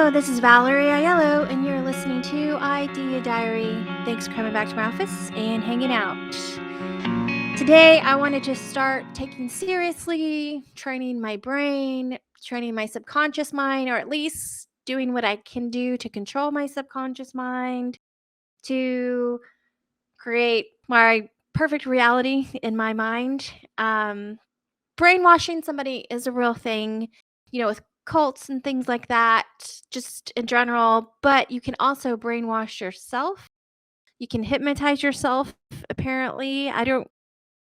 Hello, this is Valerie Aiello, and you're listening to Idea Diary. Thanks for coming back to my office and hanging out. Today, I want to just start taking seriously, training my brain, training my subconscious mind, or at least doing what I can do to control my subconscious mind, to create my perfect reality in my mind. Brainwashing somebody is a real thing, with cults and things like that, just in general, but you can also brainwash yourself. You can hypnotize yourself, apparently. I don't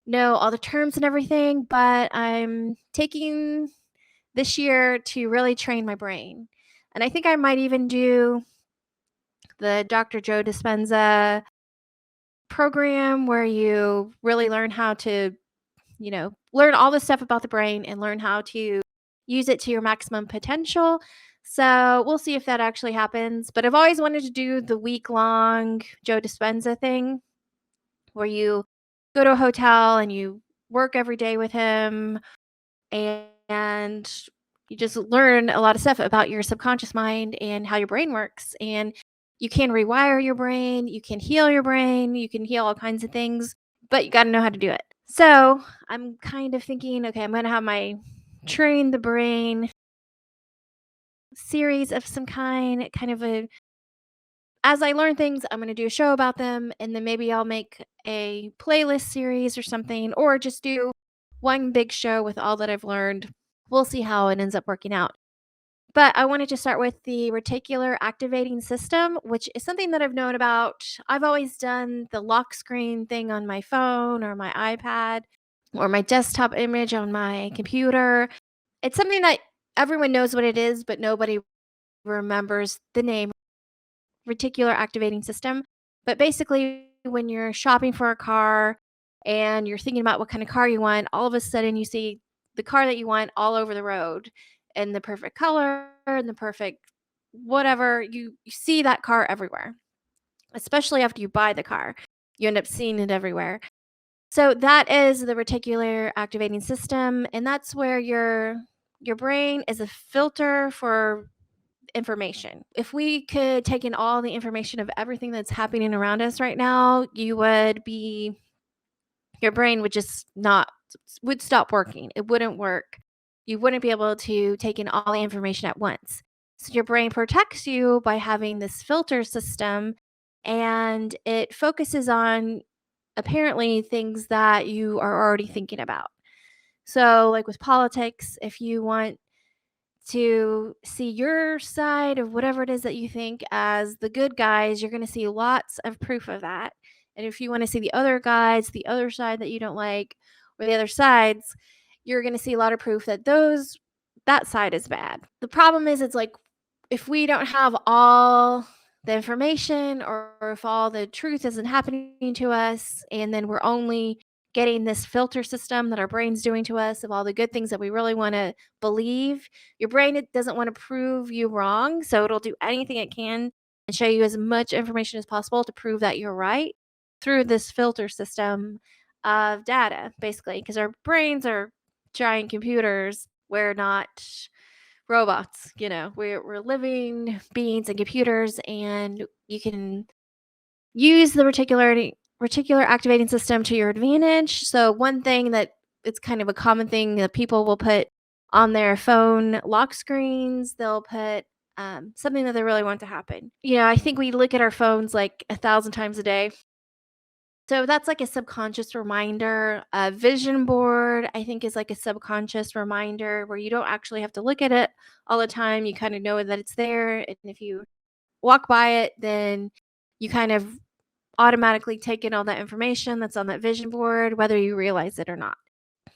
know all the terms and everything, but I'm taking this year to really train my brain. And I think I might even do the Dr. Joe Dispenza program where you really learn how to learn all the stuff about the brain and learn how to use it to your maximum potential. So we'll see if that actually happens. But I've always wanted to do the week-long Joe Dispenza thing where you go to a hotel and you work every day with him and you just learn a lot of stuff about your subconscious mind and how your brain works. And you can rewire your brain, you can heal your brain, you can heal all kinds of things, but you got to know how to do it. So I'm kind of thinking, okay, I'm going to have my train the brain series of some kind of as I learn things, I'm going to do a show about them, and then maybe I'll make a playlist series or something, or just do one big show with all that I've learned. We'll see how it ends up working out. But I wanted to start with the reticular activating system, which is something that I've known about. I've always done the lock screen thing on my phone or my iPad or my desktop image on my computer. It's something that everyone knows what it is, but nobody remembers the name reticular activating system. But basically, when you're shopping for a car and you're thinking about what kind of car you want, all of a sudden you see the car that you want all over the road and the perfect color and the perfect whatever. You see that car everywhere, especially after you buy the car. You end up seeing it everywhere. So that is the reticular activating system, and that's where your brain is a filter for information. If we could take in all the information of everything that's happening around us right now, your brain would stop working. It wouldn't work. You wouldn't be able to take in all the information at once. So your brain protects you by having this filter system, and it focuses on apparently things that you are already thinking about. So, like with politics, if you want to see your side of whatever it is that you think as the good guys, you're going to see lots of proof of that. And if you want to see the other guys, the other side that you don't like, or the other sides, you're going to see a lot of proof that that side is bad. The problem is, it's like if we don't have all the information, or if all the truth isn't happening to us, and then we're only getting this filter system that our brain's doing to us of all the good things that we really want to believe. Your brain, it doesn't want to prove you wrong, so it'll do anything it can and show you as much information as possible to prove that you're right through this filter system of data, basically, because our brains are giant computers. We're not robots, we're living beings and computers, and you can use the reticular activating system to your advantage. So one thing that it's kind of a common thing that people will put on their phone lock screens, they'll put something that they really want to happen. I think we look at our phones like 1,000 times a day. So that's like a subconscious reminder. A vision board, I think, is like a subconscious reminder where you don't actually have to look at it all the time. You kind of know that it's there. And if you walk by it, then you kind of automatically take in all that information that's on that vision board, whether you realize it or not.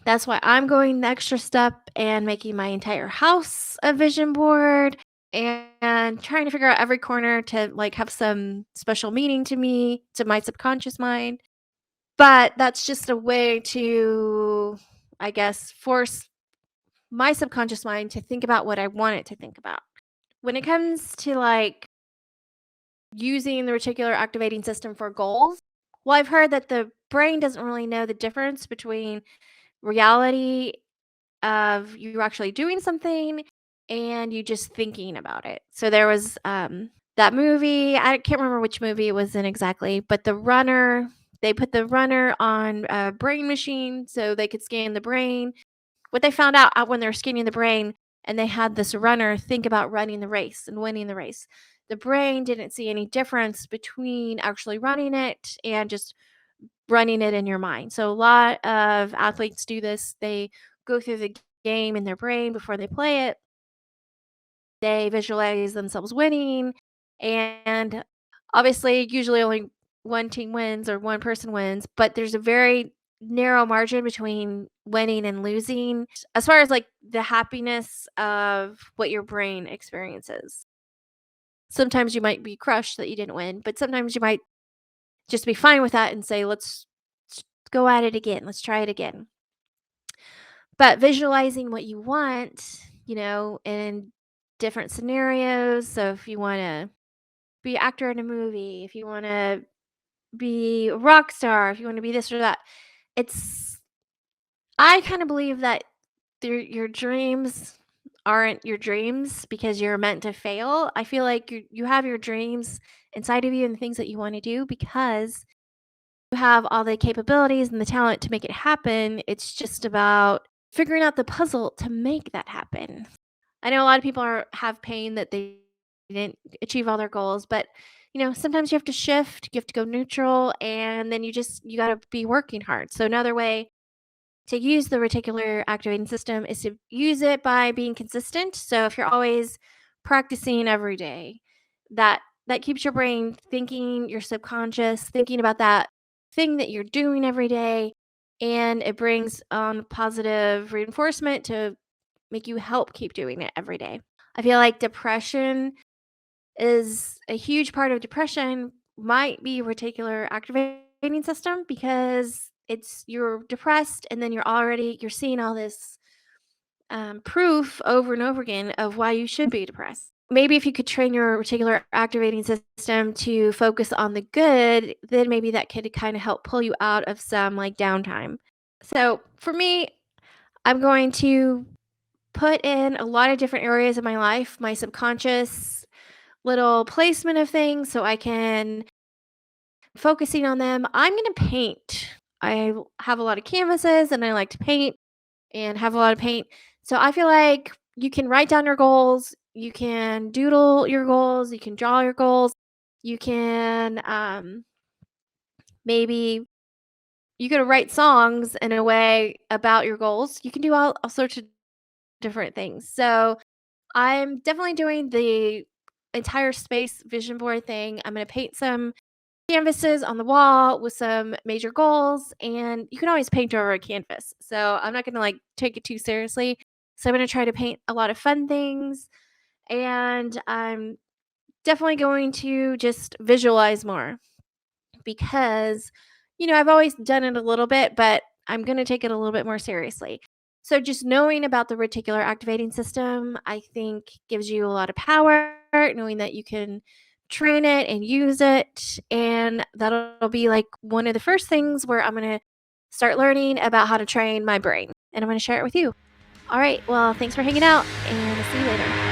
That's why I'm going the extra step and making my entire house a vision board and trying to figure out every corner to like have some special meaning to me, to my subconscious mind. But that's just a way to, I guess, force my subconscious mind to think about what I want it to think about. When it comes to like using the reticular activating system for goals, well, I've heard that the brain doesn't really know the difference between reality of you actually doing something and you just thinking about it. So there was that movie, I can't remember which movie it was in exactly, but they put the runner on a brain machine so they could scan the brain. What they found out when they were scanning the brain and they had this runner think about running the race and winning the race, the brain didn't see any difference between actually running it and just running it in your mind. So a lot of athletes do this. They go through the game in their brain before they play it. They visualize themselves winning, and obviously, usually only one team wins or one person wins, but there's a very narrow margin between winning and losing as far as like the happiness of what your brain experiences. Sometimes you might be crushed that you didn't win, but sometimes you might just be fine with that and say, let's go at it again. Let's try it again. But visualizing what you want, in different scenarios. So if you want to be an actor in a movie, if you want to be a rock star, if you want to be this or that, it's I kind of believe that your dreams aren't your dreams because you're meant to fail. I feel like you have your dreams inside of you and the things that you want to do because you have all the capabilities and the talent to make it happen. It's just about figuring out the puzzle to make that happen. I know a lot of people have pain that they didn't achieve all their goals, but sometimes you have to shift, you have to go neutral, and then you got to be working hard. So another way to use the reticular activating system is to use it by being consistent. So if you're always practicing every day, that keeps your brain thinking, your subconscious thinking about that thing that you're doing every day, and it brings on positive reinforcement to make you help keep doing it every day. I feel like depression is a huge part of depression might be reticular activating system because you're depressed and then you're seeing all this proof over and over again of why you should be depressed. Maybe if you could train your reticular activating system to focus on the good, then maybe that could kind of help pull you out of some like downtime. So for me, I'm going to put in a lot of different areas of my life, my subconscious little placement of things so I can focusing on them. I'm going to paint. Have a lot of canvases and I like to paint and have a lot of paint. So I feel like you can write down your goals, you can doodle your goals, you can draw your goals, you can maybe you could write songs in a way about your goals. You can do all sorts of different things. So I'm definitely doing the entire space vision board thing. I'm going to paint some canvases on the wall with some major goals, and you can always paint over a canvas. So I'm not going to like take it too seriously. So I'm going to try to paint a lot of fun things, and I'm definitely going to just visualize more because, I've always done it a little bit, but I'm going to take it a little bit more seriously. So, just knowing about the reticular activating system, I think gives you a lot of power, knowing that you can train it and use it. And that'll be like one of the first things where I'm going to start learning about how to train my brain. And I'm going to share it with you. All right. Well, thanks for hanging out, and I'll see you later.